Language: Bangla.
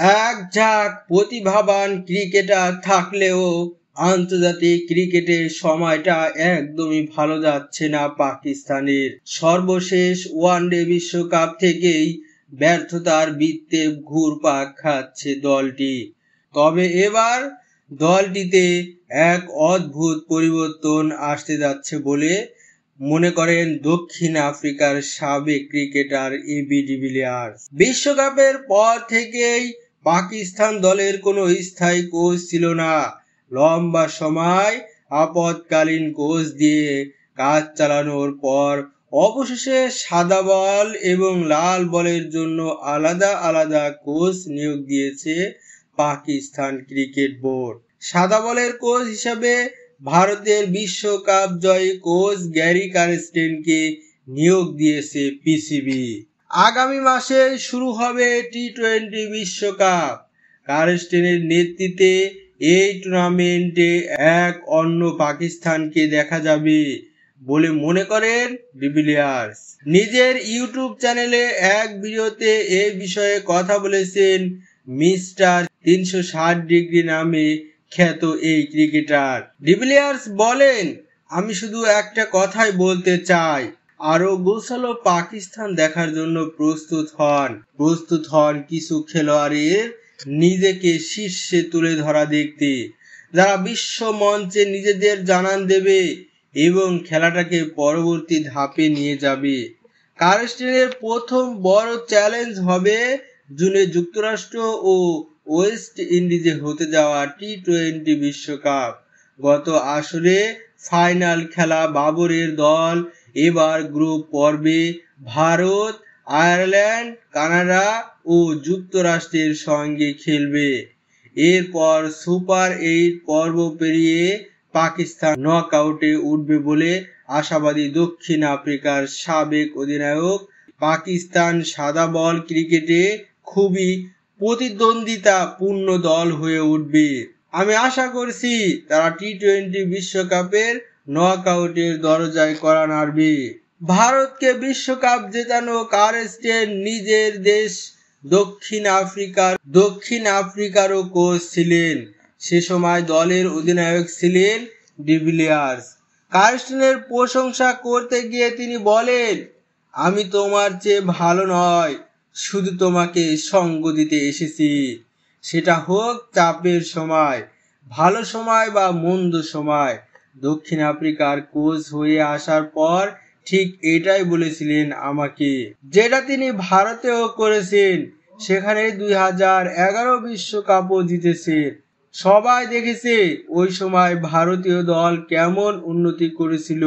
এক ঝাঁক প্রতিভাবান ক্রিকেটার থাকলেও আন্তর্জাতিক ক্রিকেটের সময়টা একদমই ভালো যাচ্ছে না পাকিস্তানের। সর্বশেষ ওয়ানডে বিশ্বকাপ থেকেই ব্যর্থতার বৃত্তে ঘুরপাক খাচ্ছে দলটি। তবে এবার দলটিতে এক অদ্ভুত পরিবর্তন আসতে যাচ্ছে বলে মনে করেন দক্ষিণ আফ্রিকার সাবেক ক্রিকেটার এবি ডিভিলিয়ার্স। বিশ্বকাপের পর থেকেই পাকিস্তান দলের কোনো স্থায়ী কোচ ছিল না। লম্বা সময় আপদকালীন কোচ দিয়ে কাজ চালানোর পর অবশেষে সাদা বল এবং লাল বলের জন্য আলাদা আলাদা কোচ নিয়োগ দিয়েছে পাকিস্তান ক্রিকেট বোর্ড। সাদা বলের কোচ হিসাবে ভারতের বিশ্বকাপ জয়ী কোচ গ্যারি কারস্টেনকে নিয়োগ দিয়েছে পিসিবি। আগামী মাসে শুরু হবে টি-20 বিশ্বকাপ। কারস্টেনের নেতৃত্বে এই টুর্নামেন্টে এক অন্য পাকিস্তানকে দেখা যাবে বলে মনে করেন ডিভিলিয়ার্স। নিজের ইউটিউব চ্যানেলে এক ভিডিওতে এই বিষয়ে কথা বলেছেন মিস্টার 360 ডিগ্রি নামে খ্যাত এই ক্রিকেটার। ডিভিলিয়ার্স বলেন, আমি শুধু একটা কথাই বলতে চাই, আরো গোছালো পাকিস্তান দেখার জন্য প্রস্তুত হন কিছু খেলোয়াড়ের নিজেকে শীর্ষে তুলে ধরা দেখতে, যারা বিশ্ব মঞ্চে নিজেদের জানান দেবে এবং খেলাটাকে পরবর্তী ধাপে নিয়ে যাবে। কারস্টেনের প্রথম বড় চ্যালেঞ্জ হবে জুনে যুক্তরাষ্ট্র ও ওয়েস্ট ইন্ডিজে হতে যাওয়া টি-20 বিশ্বকাপ। গত আসরে ফাইনাল খেলা বাবরের দল এবার গ্রুপ পর্বে ভারত, আয়ারল্যান্ড, কানাডা ও যুক্তরাষ্ট্রের সঙ্গে খেলবে। এরপর সুপার 8 পর্ব পেরিয়ে পাকিস্তান নকআউটে উঠবে বলে আশাবাদী দক্ষিণ আফ্রিকার সাবেক অধিনায়ক। পাকিস্তান সাদা বল ক্রিকেটে খুবই প্রতিদ্বন্দ্বিতাপূর্ণ দল হয়ে উঠবে। আমি আশা করছি তারা টি-20 বিশ্বকাপের নকআউটের দরজায় কড়া নাড়বে। ভারতকে বিশ্বকাপ জেতানো কারস্টেন নিজের দেশ দক্ষিণ আফ্রিকারও কোচ ছিলেন। সে সময় দলের অধিনায়ক ছিলেন ডিভিলিয়ার্স। কারস্টেনের প্রশংসা করতে গিয়ে তিনি বলেন, আমি তোমার চেয়ে ভালো নয়, শুধু তোমাকে সঙ্গ দিতে এসেছি। সেটা হোক চাপের সময়, ভালো সময় বা মন্দ সময়। দক্ষিণ আফ্রিকার কোচ হয়ে আসার পর ঠিক এটাই বলেছিলেন আমাকে, যেটা তিনি ভারতেও করেছেন। সেখানে 2011 বিশ্বকাপও জিতেছেন। সবাই দেখেছে ওই সময় ভারতীয় দল কেমন উন্নতি করেছিল।